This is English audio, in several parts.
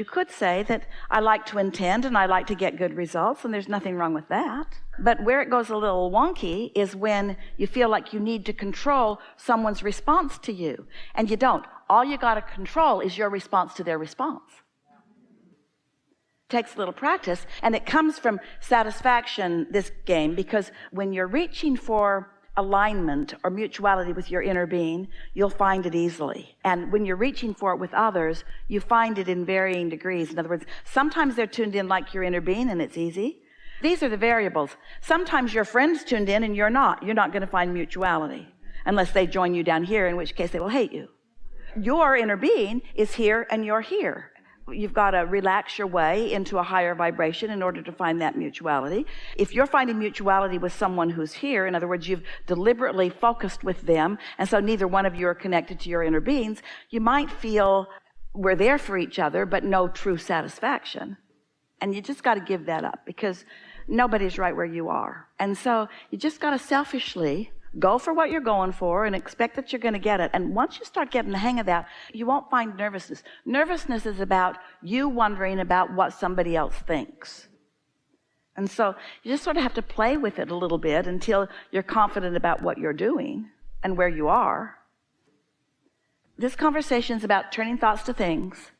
could say that I like to intend and I like to get good results, and there's nothing wrong with that. But where it goes a little wonky is when you feel like you need to control someone's response to you, and you don't. All you got to control is your response to their response. It takes a little practice, and it comes from satisfaction, this game, because when you're reaching for alignment or mutuality with your inner being, you'll find it easily. And when you're reaching for it with others, you find it in varying degrees. In other words, sometimes they're tuned in like your inner being and it's easy. These are the variables. Sometimes your friend's tuned in and you're not. You're not going to find mutuality unless they join you down here, in which case they will hate you. Your inner being is here and you're here. You've got to relax your way into a higher vibration in order to find that mutuality. If you're finding mutuality with someone who's here, in other words, you've deliberately focused with them, and so neither one of you are connected to your inner beings, you might feel we're there for each other, but no true satisfaction. And you just got to give that up, because nobody's right where you are. And so you just got to selfishly go for what you're going for and expect that you're going to get it. And once you start getting the hang of that, you won't find nervousness. Nervousness is about you wondering about what somebody else thinks. And so you just sort of have to play with it a little bit until you're confident about what you're doing and where you are. This conversation is about turning thoughts to things,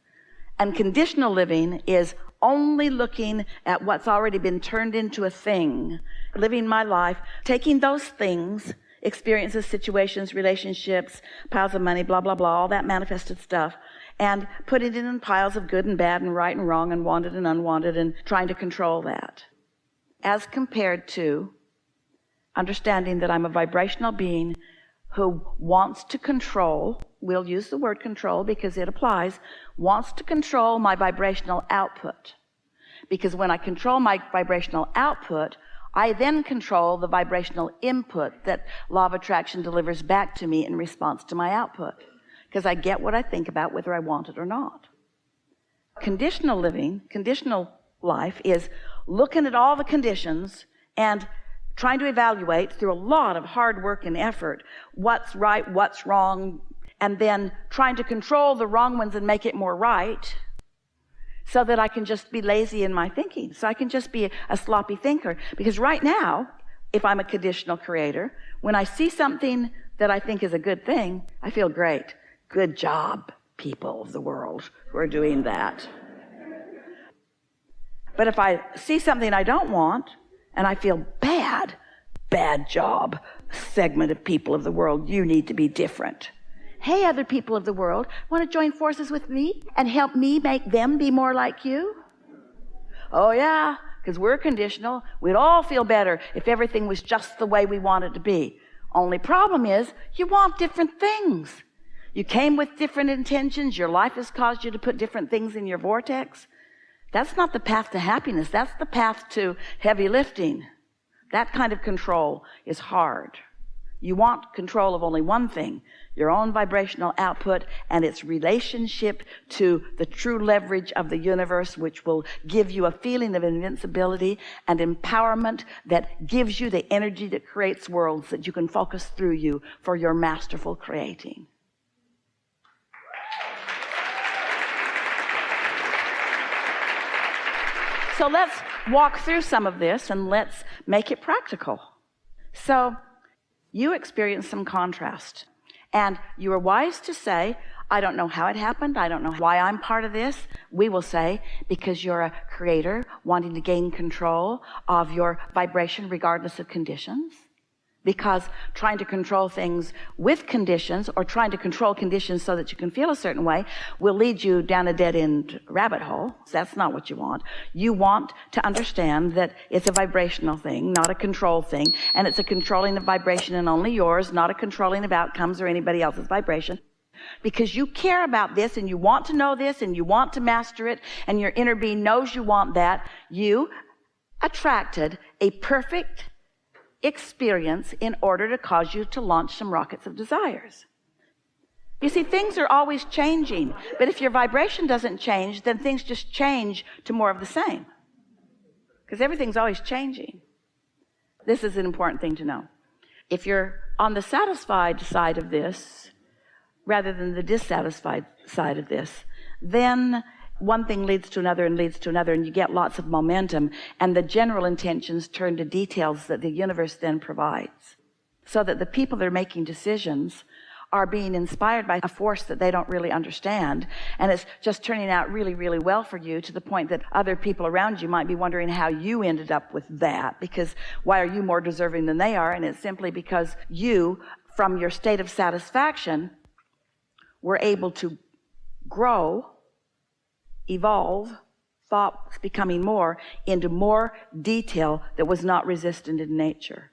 and conditional living is only looking at what's already been turned into a thing, living my life, taking those things, experiences, situations, relationships, piles of money, blah, blah, blah, all that manifested stuff, and putting it in piles of good and bad and right and wrong and wanted and unwanted, and trying to control that. As compared to understanding that I'm a vibrational being who wants to control, we'll use the word control because it applies, wants to control my vibrational output. Because when I control my vibrational output, I then control the vibrational input that law of attraction delivers back to me in response to my output. Because I get what I think about whether I want it or not. Conditional living, conditional life, is looking at all the conditions and trying to evaluate through a lot of hard work and effort what's right, what's wrong, and then trying to control the wrong ones and make it more right, so that I can just be lazy in my thinking, so I can just be a sloppy thinker. Because right now, if I'm a conditional creator, when I see something that I think is a good thing, I feel great. Good job, people of the world who are doing that. But if I see something I don't want, and I feel bad job, segment of people of the world, you need to be different. Hey, other people of the world, want to join forces with me and help me make them be more like you? Oh yeah, because we're conditional. We'd all feel better if everything was just the way we want it to be. Only problem is, you want different things. You came with different intentions. Your life has caused you to put different things in your vortex. That's not the path to happiness. That's the path to heavy lifting. That kind of control is hard. You want control of only one thing, your own vibrational output and its relationship to the true leverage of the universe, which will give you a feeling of invincibility and empowerment that gives you the energy that creates worlds that you can focus through you for your masterful creating. So let's walk through some of this and let's make it practical. So you experienced some contrast, and you were wise to say, I don't know how it happened. I don't know why I'm part of this. We will say, because you're a creator wanting to gain control of your vibration regardless of conditions. Because trying to control things with conditions, or trying to control conditions so that you can feel a certain way, will lead you down a dead-end rabbit hole. That's not what you want. You want to understand that it's a vibrational thing, not a control thing, and it's a controlling of vibration and only yours, not a controlling of outcomes or anybody else's vibration. Because you care about this, and you want to know this, and you want to master it, and your inner being knows you want that, you attracted a perfect experience in order to cause you to launch some rockets of desires. You see, things are always changing, but if your vibration doesn't change, then things just change to more of the same, because everything's always changing. This is an important thing to know. If you're on the satisfied side of this rather than the dissatisfied side of this, then one thing leads to another and leads to another, and you get lots of momentum, and the general intentions turn to details that the universe then provides, so that the people that are making decisions are being inspired by a force that they don't really understand, and it's just turning out really, really well for you, to the point that other people around you might be wondering how you ended up with that, because why are you more deserving than they are? And it's simply because you, from your state of satisfaction, were able to grow, evolve, thoughts becoming more into more detail that was not resistant in nature.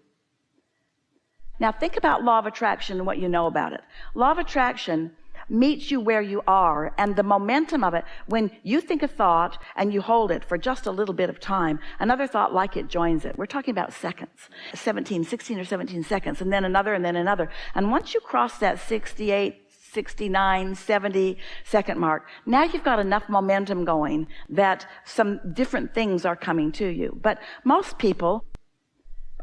Now think about law of attraction and what you know about it. Law of attraction meets you where you are, and the momentum of it, when you think a thought and you hold it for just a little bit of time, another thought like it joins it. We're talking about seconds, 16 or 17 seconds, and then another, and then another. And once you cross that 68, 69, 70 second mark, now you've got enough momentum going that some different things are coming to you. But most people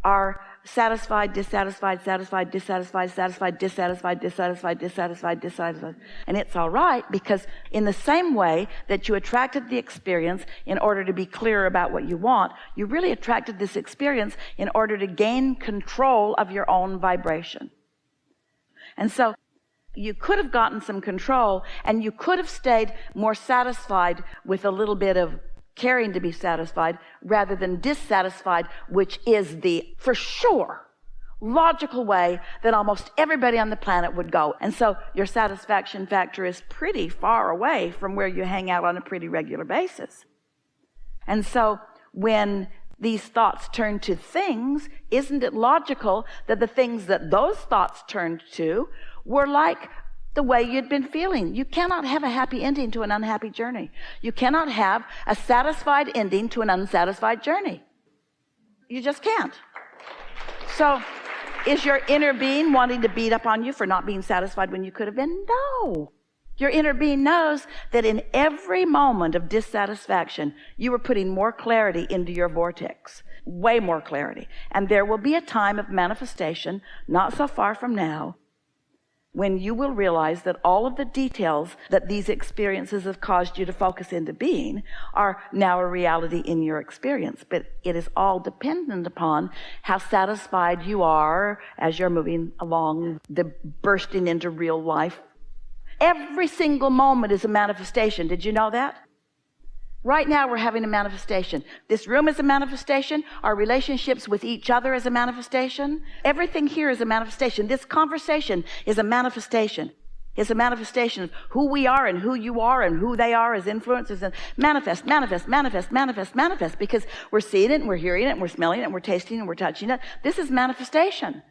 are satisfied, dissatisfied, satisfied, dissatisfied, satisfied, dissatisfied, dissatisfied, dissatisfied, dissatisfied. And it's all right, because in the same way that you attracted the experience in order to be clear about what you want, you really attracted this experience in order to gain control of your own vibration. And so you could have gotten some control, and you could have stayed more satisfied with a little bit of caring to be satisfied rather than dissatisfied, which is the, for sure, logical way that almost everybody on the planet would go. And so your satisfaction factor is pretty far away from where you hang out on a pretty regular basis. And so when these thoughts turn to things, isn't it logical that the things that those thoughts turned to were like the way you'd been feeling? You cannot have a happy ending to an unhappy journey. You cannot have a satisfied ending to an unsatisfied journey. You just can't. So is your inner being wanting to beat up on you for not being satisfied when you could have been? No. Your inner being knows that in every moment of dissatisfaction, you were putting more clarity into your vortex, way more clarity. And there will be a time of manifestation, not so far from now, when you will realize that all of the details that these experiences have caused you to focus into being are now a reality in your experience. But it is all dependent upon how satisfied you are as you're moving along the bursting into real life. Every single moment is a manifestation. Did you know that? Right now we're having a manifestation. This room is a manifestation. Our relationships with each other is a manifestation. Everything here is a manifestation. This conversation is a manifestation. It's a manifestation of who we are and who you are and who they are as influencers. And manifest, manifest, manifest, manifest, manifest, because we're seeing it and we're hearing it and we're smelling it and we're tasting it and we're touching it. This is manifestation.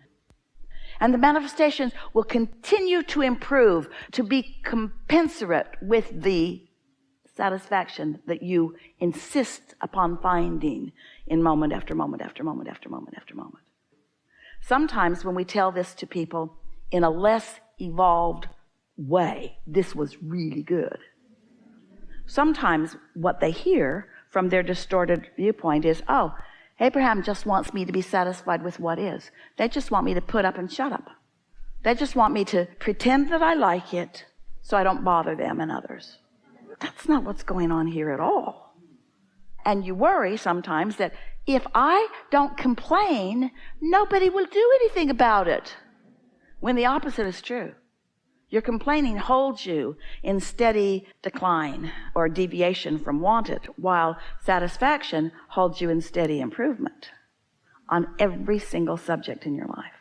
And the manifestations will continue to improve, to be commensurate with the satisfaction that you insist upon finding in moment after moment after moment after moment after moment. Sometimes when we tell this to people in a less evolved way, this was really good. Sometimes what they hear from their distorted viewpoint is, oh, Abraham just wants me to be satisfied with what is. They just want me to put up and shut up. They just want me to pretend that I like it so I don't bother them and others. That's not what's going on here at all. And you worry sometimes that if I don't complain, nobody will do anything about it, when the opposite is true. Your complaining holds you in steady decline or deviation from wanted, while satisfaction holds you in steady improvement on every single subject in your life.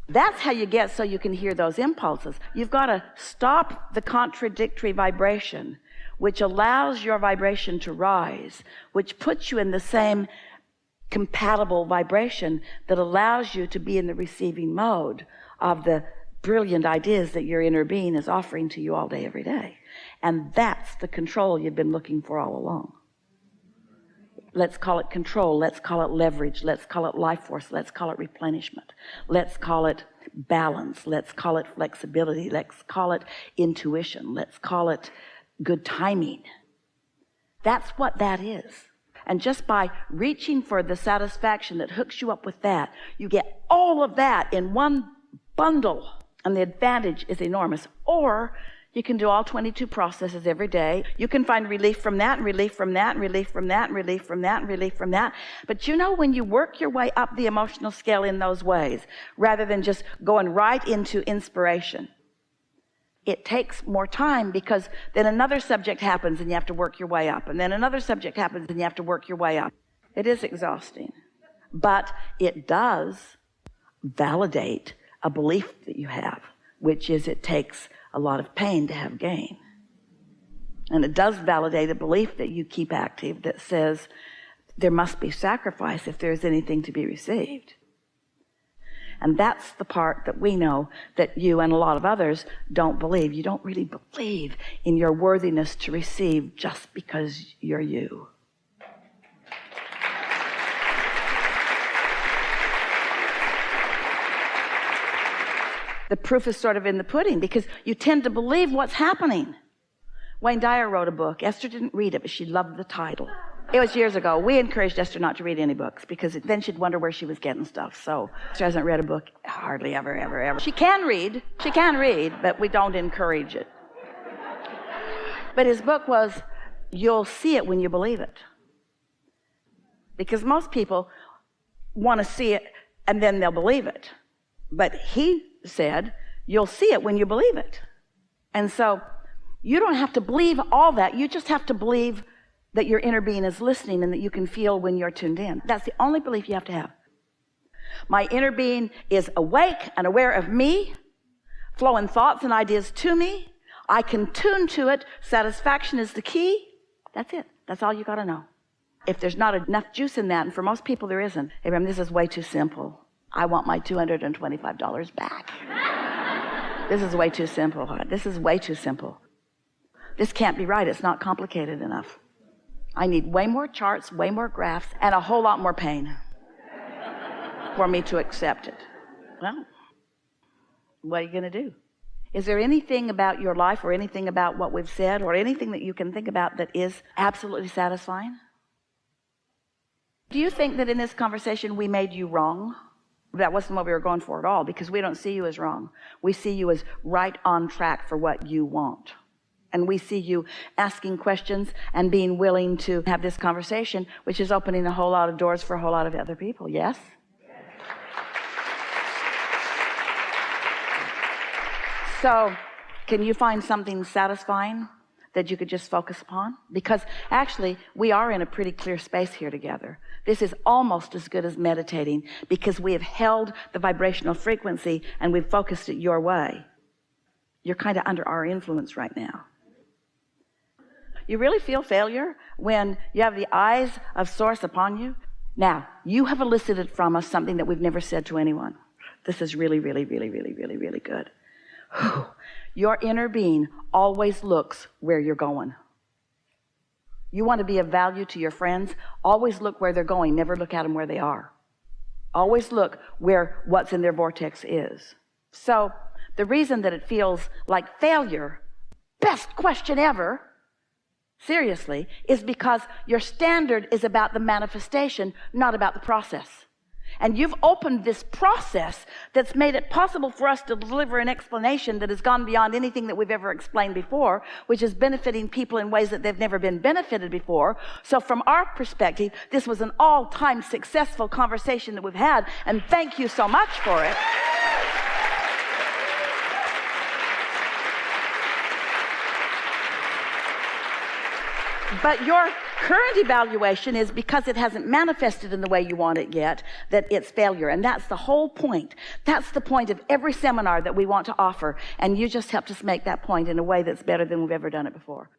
That's how you get so you can hear those impulses. You've got to stop the contradictory vibration, which allows your vibration to rise, which puts you in the same compatible vibration that allows you to be in the receiving mode of the brilliant ideas that your inner being is offering to you all day, every day. And that's the control you've been looking for all along. Let's call it control. Let's call it leverage. Let's call it life force. Let's call it replenishment. Let's call it balance. Let's call it flexibility. Let's call it intuition. Let's call it good timing. That's what that is. And just by reaching for the satisfaction that hooks you up with that, you get all of that in one bundle. And the advantage is enormous. Or You can do all 22 processes every day. You can find relief from that, and relief from that, and relief from that, and relief from that, and relief from that. But you know, when you work your way up the emotional scale in those ways, rather than just going right into inspiration, it takes more time, because then another subject happens and you have to work your way up. And then another subject happens and you have to work your way up. It is exhausting. But it does validate a belief that you have, which is it takes a lot of pain to have gain. And it does validate a belief that you keep active that says there must be sacrifice if there's anything to be received. And that's the part that we know that you and a lot of others don't believe. You don't really believe in your worthiness to receive just because you're you. The proof is sort of in the pudding, because you tend to believe what's happening. Wayne Dyer wrote a book. Esther didn't read it, but she loved the title. It was years ago. We encouraged Esther not to read any books, because then she'd wonder where she was getting stuff. So Esther hasn't read a book hardly ever. She can read, but we don't encourage it. But his book was, You'll See It When You Believe It. Because most people want to see it and then they'll believe it. But he said, you'll see it when you believe it. And so you don't have to believe all that. You just have to believe that your inner being is listening and that you can feel when you're tuned in. That's the only belief you have to have. My inner being is awake and aware of me, flowing thoughts and ideas to me. I can tune to it. Satisfaction is the key. That's it. That's all you got to know. If there's not enough juice in that, and for most people there isn't, Abraham, this is way too simple. I want my $225 back. This is way too simple. This is way too simple. This can't be right. It's not complicated enough. I need way more charts, way more graphs, and a whole lot more pain for me to accept it. Well, what are you going to do? Is there anything about your life or anything about what we've said or anything that you can think about that is absolutely satisfying? Do you think that in this conversation we made you wrong? That wasn't what we were going for at all, because we don't see you as wrong. We see you as right on track for what you want. And we see you asking questions and being willing to have this conversation, which is opening a whole lot of doors for a whole lot of other people. Yes? So, can you find something satisfying that you could just focus upon? Because actually, we are in a pretty clear space here together. This is almost as good as meditating, because we have held the vibrational frequency and we've focused it your way. You're kind of under our influence right now. You really feel failure when you have the eyes of Source upon you? Now, you have elicited from us something that we've never said to anyone. This is really, really, really, really, really, really good. Your inner being always looks where you're going. You want to be of value to your friends? Always look where they're going. Never look at them where they are. Always look where what's in their vortex is. So the reason that it feels like failure, best question ever, seriously, is because your standard is about the manifestation, not about the process. And you've opened this process that's made it possible for us to deliver an explanation that has gone beyond anything that we've ever explained before, which is benefiting people in ways that they've never been benefited before. So from our perspective, this was an all-time successful conversation that we've had, and thank you so much for it. But your current evaluation is, because it hasn't manifested in the way you want it yet, that it's failure. And that's the whole point. That's the point of every seminar that we want to offer. And you just helped us make that point in a way that's better than we've ever done it before.